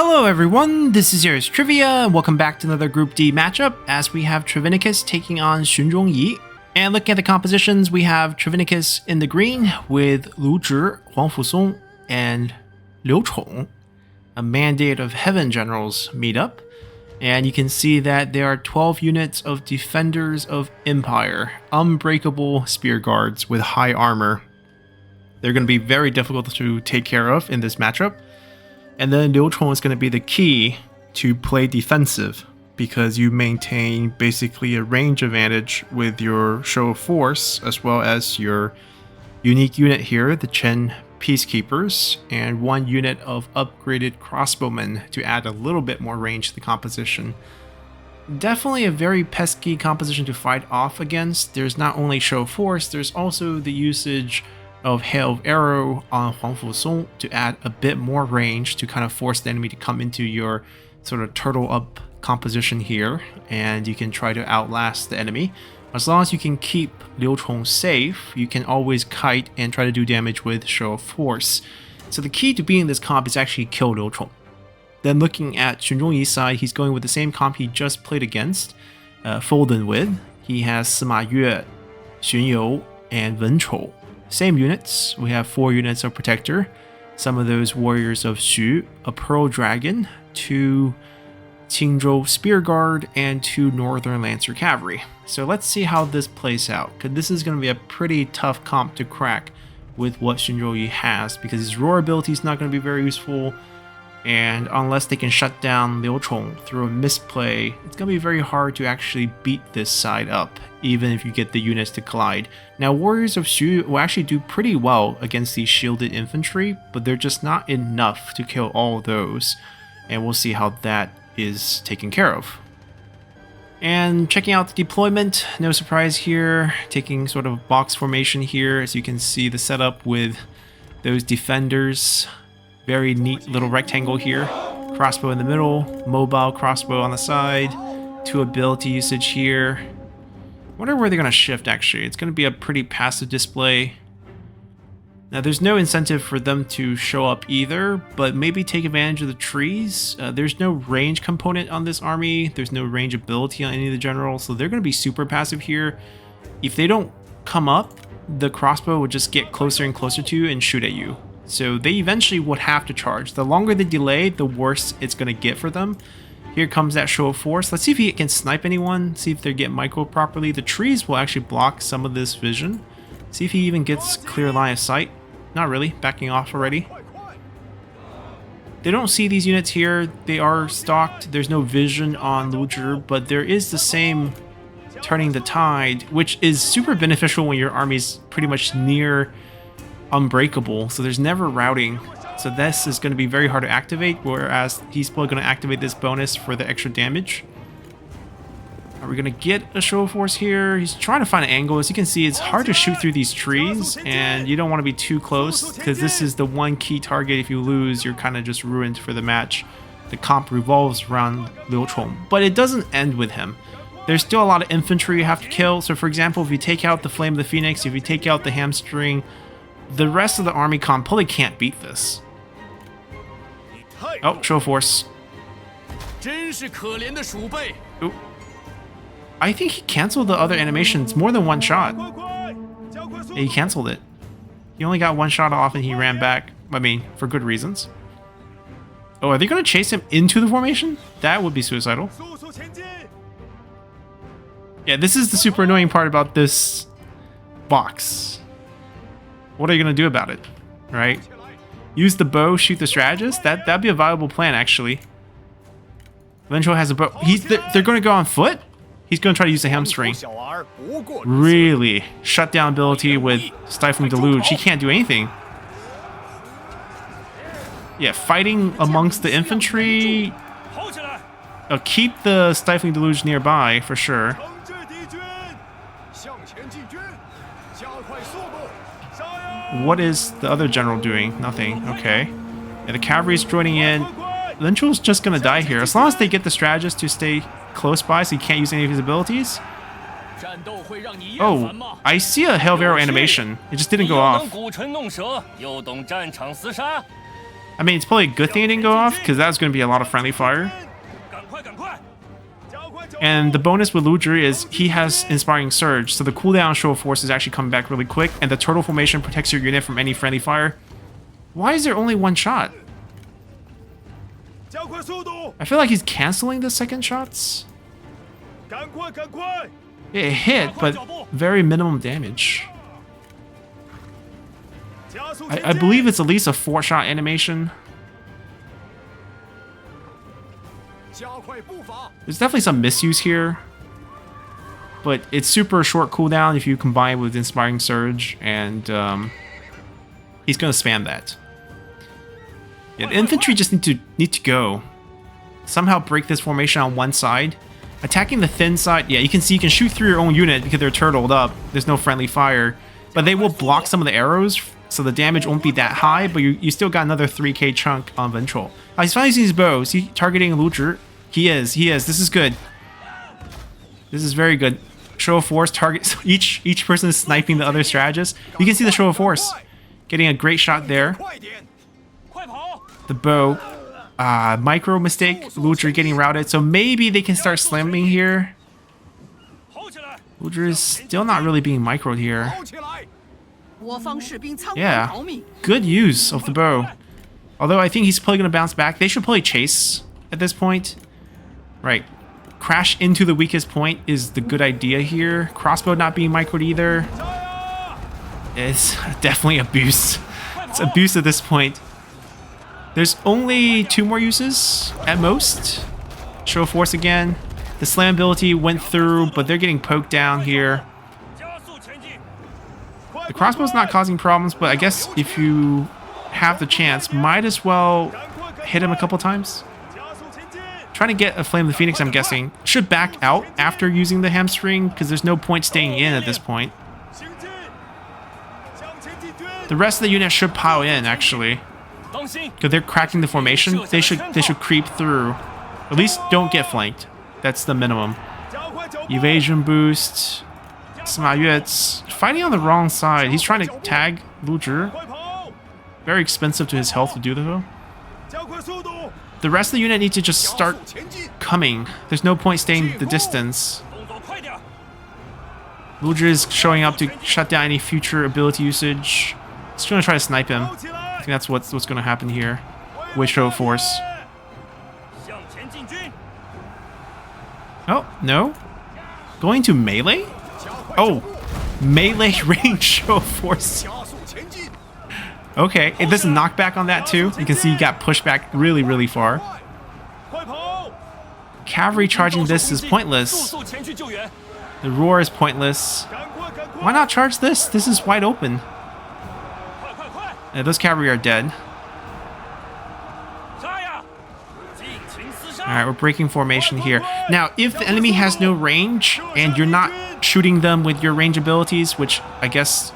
Hello everyone, this is Yours Trivia, and welcome back to another Group D matchup as we have Trivenicus taking on Xun Zhongyi. And looking at the compositions, we have Trivenicus in the green with Lu Zhi, Huang Fusong, and Liu Chong. A Mandate of Heaven generals meet up, and you can see that there are 12 units of Defenders of Empire, unbreakable spear guards with high armor. They're going to be very difficult to take care of in this matchup. And then Liu Chong is going to be the key to play defensive because you maintain basically a range advantage with your show of force as well as your unique unit here, the Chen Peacekeepers, and one unit of upgraded crossbowmen to add a little bit more range to the composition. Definitely a very pesky composition to fight off against. There's not only show of force, there's also the usage of Hail of Arrow on Huang Fusong to add a bit more range to kind of force the enemy to come into your sort of turtle up composition here, and you can try to outlast the enemy. As long as you can keep Liu Chong safe, you can always kite and try to do damage with show of force. So the key to beating this comp is actually kill Liu Chong. Then looking at Xun Zhongyi's side, he's going with the same comp he just played against, Folden with. He has Sima Yue, Xun You, and Wen Chou. Same units, we have 4 units of Protector, some of those Warriors of Xu, a Pearl Dragon, 2 Qingzhou Spear Guard, and 2 Northern Lancer Cavalry. So let's see how this plays out, because this is going to be a pretty tough comp to crack with what Xun Zhongyi has, because his Roar ability is not going to be very useful, and unless they can shut down Liu Chong through a misplay, it's going to be very hard to actually beat this side up, even if you get the units to collide. Now, Warriors of Xu will actually do pretty well against these shielded infantry, but they're just not enough to kill all of those, and we'll see how that is taken care of. And checking out the deployment, no surprise here, taking sort of box formation here, as you can see the setup with those defenders. Very neat little rectangle here. Crossbow in the middle, mobile crossbow on the side, 2 ability usage here. Wonder where they're going to shift actually. It's going to be a pretty passive display. Now there's no incentive for them to show up either, but maybe take advantage of the trees. There's no range component on this army. There's no range ability on any of the generals, so they're going to be super passive here. If they don't come up, the crossbow will just get closer and closer to you and shoot at you. So they eventually would have to charge. The longer they delay, the worse it's going to get for them. Here comes that show of force. Let's see if he can snipe anyone. See if they get micro properly. The trees will actually block some of this vision. See if he even gets clear line of sight. Not really. Backing off already. They don't see these units here. They are stalked. There's no vision on Lu Zhi, but there is the same turning the tide, which is super beneficial when your army's pretty much near unbreakable, so there's never routing, so this is going to be very hard to activate, whereas he's probably going to activate this bonus for the extra damage. Are we going to get a show of force here? He's trying to find an angle. As you can see, it's hard to shoot through these trees, and you don't want to be too close because this is the one key target. If you lose, you're kind of just ruined for the match. The comp revolves around Liu Chong, but it doesn't end with him. There's still a lot of infantry you have to kill. So for example, if you take out the Flame of the Phoenix, if you take out the Hamstring, the rest of the army comp probably can't beat this. Oh, show of force. Ooh. I think he canceled the other animations more than one shot. Yeah, he canceled it. He only got one shot off and he ran back. I mean, for good reasons. Oh, are they going to chase him into the formation? That would be suicidal. Yeah, this is the super annoying part about this box. What are you going to do about it, right? Use the bow, shoot the strategist? That'd be a viable plan, actually. Wen Chou has a bow. They're going to go on foot? He's going to try to use the hamstring. Really? Shutdown ability with Stifling Deluge. He can't do anything. Yeah, fighting amongst the infantry. Keep the Stifling Deluge nearby, for sure. What is the other general doing? Nothing. Okay. Yeah, the cavalry's joining in. Wen Chou's just gonna die here. As long as they get the strategist to stay close by so he can't use any of his abilities. Oh, I see a Hail of Arrow animation. It just didn't go off. I mean, it's probably a good thing it didn't go off, because that was going to be a lot of friendly fire. And the bonus with Luzhi is he has Inspiring Surge, so the cooldown Show of Force is actually coming back really quick, and the turtle formation protects your unit from any friendly fire. Why is there only one shot? I feel like he's canceling the second shots. It hit, but very minimum damage. I believe it's at least a 4-shot animation. There's definitely some misuse here, but it's super short cooldown if you combine with Inspiring Surge, and he's gonna spam that. Yeah, the infantry just need to go. Somehow break this formation on one side. Attacking the thin side, yeah, you can see you can shoot through your own unit because they're turtled up. There's no friendly fire, but they will block some of the arrows, so the damage won't be that high, but you still got another 3k chunk on Ventral. He's finally using his bow. Is he targeting Luzhi? He is. This is good. This is very good. Show of Force targets. Each person is sniping the other strategist. You can see the Show of Force getting a great shot there. The bow. Micro mistake. Luzhi getting routed. So maybe they can start slamming here. Luzhi is still not really being microed here. Yeah. Good use of the bow. Although I think he's probably going to bounce back. They should probably chase at this point. Right. Crash into the weakest point is the good idea here. Crossbow not being microed either. It's definitely abuse. It's abuse at this point. There's only 2 more uses at most. Show of Force again. The slam ability went through, but they're getting poked down here. The crossbow's not causing problems, but I guess if you have the chance, might as well hit him a couple times. Trying to get a Flame of the Phoenix, I'm guessing. Should back out after using the hamstring, because there's no point staying in at this point. The rest of the unit should pile in, actually. Because they're cracking the formation. They should creep through. At least don't get flanked. That's the minimum. Evasion boost. Sima Yue's fighting on the wrong side. He's trying to tag Luzhi. Very expensive to his health to do though. The rest of the unit needs to just start coming. There's no point staying the distance. Luzhi is showing up to shut down any future ability usage. He's going to try to snipe him. I think that's what's going to happen here with Show of Force. Oh, no. Going to melee? Oh, melee range Show of Force. Okay, it does a knockback on that too. You can see he got pushed back really, really far. Cavalry charging this is pointless. The roar is pointless. Why not charge this? This is wide open. Yeah, those cavalry are dead. Alright, we're breaking formation here. Now, if the enemy has no range and you're not shooting them with your range abilities, which I guess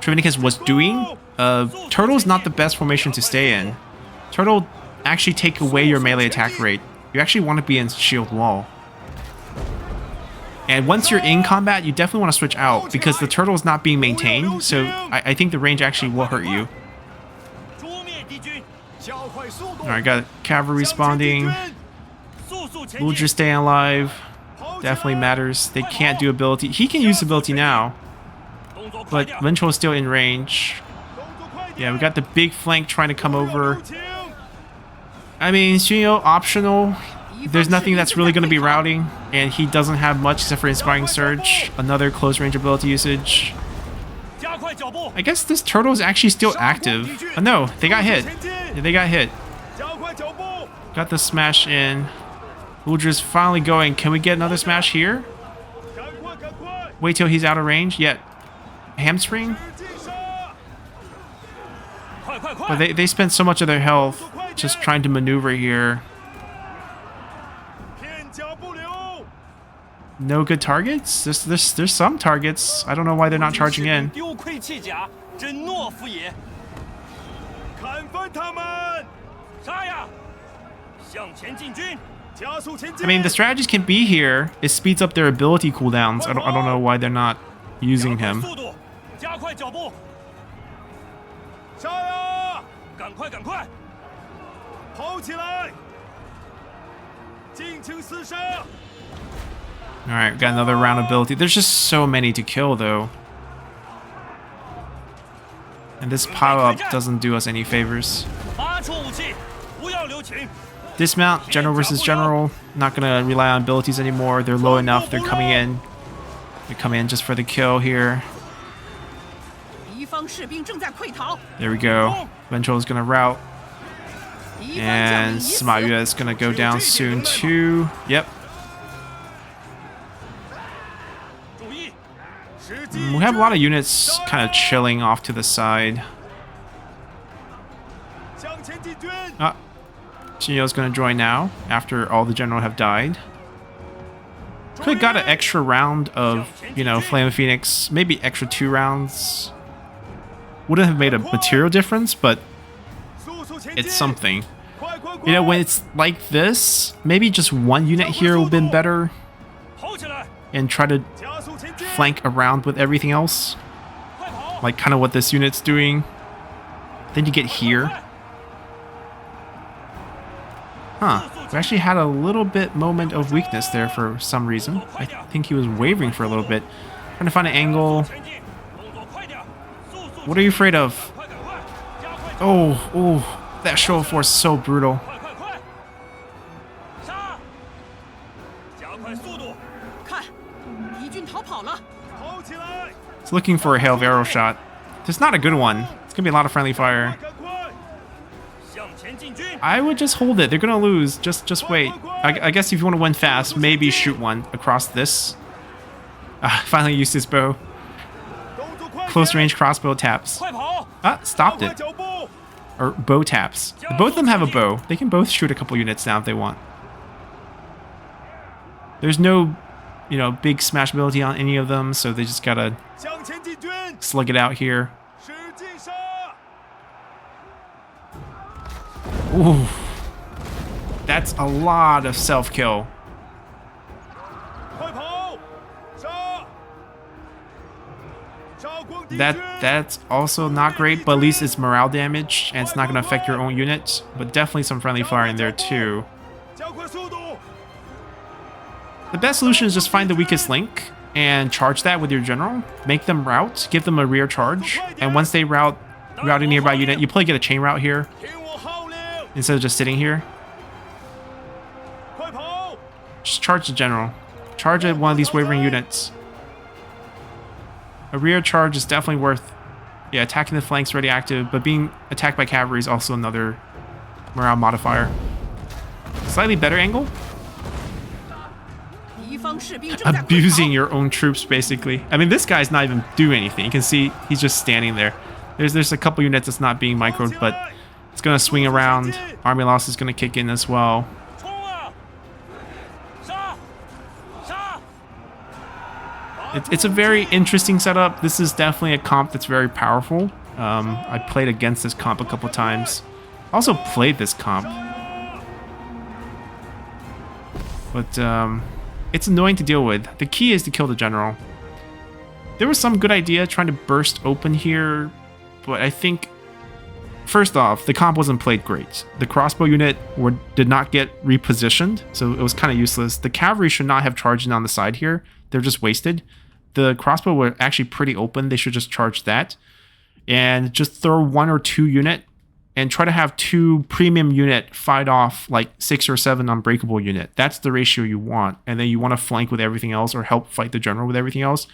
Trivenicus was doing, Turtle is not the best formation to stay in. Turtle actually take away your melee attack rate. You actually want to be in shield wall. And once you're in combat, you definitely want to switch out because the turtle is not being maintained, so I think the range actually will hurt you. Alright, got cavalry responding. Luzhi staying alive. Definitely matters. They can't do ability. He can use ability now, but Ventral is still in range. Yeah, we got the big flank trying to come over. I mean, Xunyo optional. There's nothing that's really going to be routing, and he doesn't have much except for Inspiring Surge. Another close range ability usage. I guess this turtle is actually still active. Oh, no, they got hit. Yeah, they got hit. Got the smash in. Luzhi's finally going. Can we get another smash here? Wait till he's out of range. Yeah. Hamstring? But they spent so much of their health just trying to maneuver here. No good targets? There's some targets. I don't know why they're not charging in. I mean, the strategies can be here. It speeds up their ability cooldowns. I don't know why they're not using him. Alright, got another round ability. There's just so many to kill, though. And this power-up doesn't do us any favors. Dismount, general versus general. Not gonna rely on abilities anymore. They're low enough. They're coming in. They come in just for the kill here. There we go. Ventral is gonna rout. And Sima Yue is gonna go down soon too. Yep. We have a lot of units kind of chilling off to the side. Ah, Xinyo's gonna join now after all the general have died. Could have got an extra round of, you know, Flame of Phoenix, maybe extra 2 rounds. Wouldn't have made a material difference, but it's something. You know, when it's like this, maybe just 1 unit here would have been better. And try to flank around with everything else. Like kind of what this unit's doing. Then you get here. Huh. We actually had a little bit moment of weakness there for some reason. I think he was wavering for a little bit. Trying to find an angle. What are you afraid of? Oh, that show of force is so brutal. It's looking for a hail of arrow shot. It's not a good one. It's gonna be a lot of friendly fire. I would just hold it. They're gonna lose. Just wait. I guess if you want to win fast, maybe shoot one across this. Finally used his bow. Close range crossbow taps. Stopped it. Or bow taps. Both of them have a bow. They can both shoot a couple units now if they want. There's no, you know, big smash ability on any of them, so they just gotta slug it out here. Ooh, that's a lot of self-kill. That's also not great, but at least it's morale damage, and it's not going to affect your own unit. But definitely some friendly fire in there too. The best solution is just find the weakest link and charge that with your general. Make them rout, give them a rear charge, and once they rout a nearby unit, you probably get a chain route here instead of just sitting here. Just charge the general. Charge at one of these wavering units. A rear charge is definitely worth, yeah, attacking the flanks already active, but being attacked by cavalry is also another morale modifier. Slightly better angle. Abusing your own troops, basically. I mean, this guy's not even doing anything. You can see he's just standing there. There's a couple units that's not being microed, but it's going to swing around. Army loss is going to kick in as well. It's a very interesting setup. This is definitely a comp that's very powerful. I played against this comp a couple times. Also played this comp. But it's annoying to deal with. The key is to kill the general. There was some good idea trying to burst open here, but I think, first off, the comp wasn't played great. The crossbow unit did not get repositioned, so it was kind of useless. The cavalry should not have charged in on the side here. They're just wasted. The crossbow were actually pretty open. They should just charge that. And just throw 1 or 2 unit and try to have 2 premium unit fight off like 6 or 7 unbreakable unit. That's the ratio you want. And then you want to flank with everything else or help fight the general with everything else.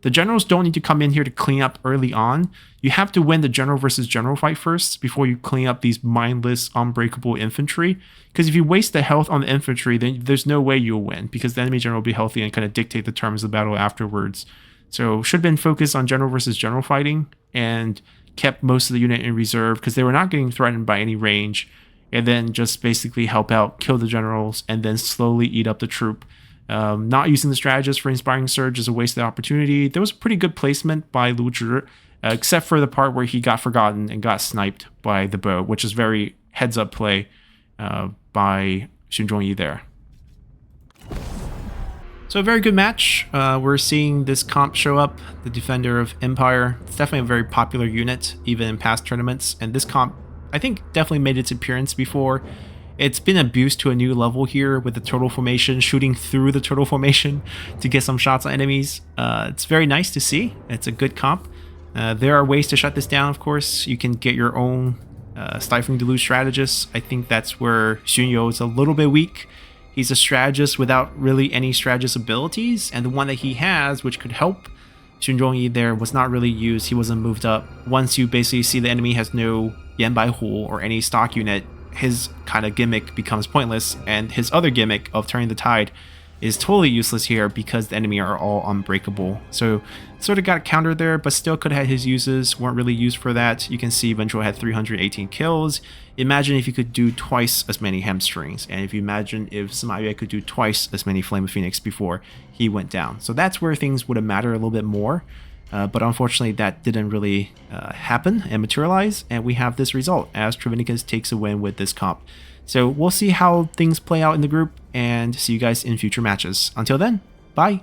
The generals don't need to come in here to clean up early on. You have to win the general versus general fight first before you clean up these mindless, unbreakable infantry. Because if you waste the health on the infantry, then there's no way you'll win, because the enemy general will be healthy and kind of dictate the terms of the battle afterwards. So should have been focused on general versus general fighting and kept most of the unit in reserve because they were not getting threatened by any range, and then just basically help out, kill the generals, and then slowly eat up the troop. Not using the strategist for Inspiring Surge is a wasted opportunity. There was a pretty good placement by Lu Zhi, except for the part where he got forgotten and got sniped by the bow, which is very heads-up play by Xun Zhongyi there. So a very good match. We're seeing this comp show up, the Defender of Empire. It's definitely a very popular unit, even in past tournaments. And this comp, I think, definitely made its appearance before. It's been a boost to a new level here with the turtle formation, shooting through the turtle formation to get some shots on enemies. It's very nice to see. It's a good comp. There are ways to shut this down, of course. You can get your own Stifling Deluge strategist. I think that's where Xunyo is a little bit weak. He's a strategist without really any strategist abilities, and the one that he has, which could help Xunzhongyi there, was not really used. He wasn't moved up. Once you basically see the enemy has no Yanbai Hu or any stock unit, his kind of gimmick becomes pointless, and his other gimmick of turning the tide is totally useless here because the enemy are all unbreakable. So sort of got countered there, but still could have had his uses, weren't really used for that. You can see Ventral had 318 kills. Imagine if you could do twice as many hamstrings, and if you imagine if Sima Yue could do twice as many Flame of Phoenix before he went down. So that's where things would have mattered a little bit more. But unfortunately, that didn't really happen and materialize, and we have this result as Trivenicus takes a win with this comp. So we'll see how things play out in the group, and see you guys in future matches. Until then, bye!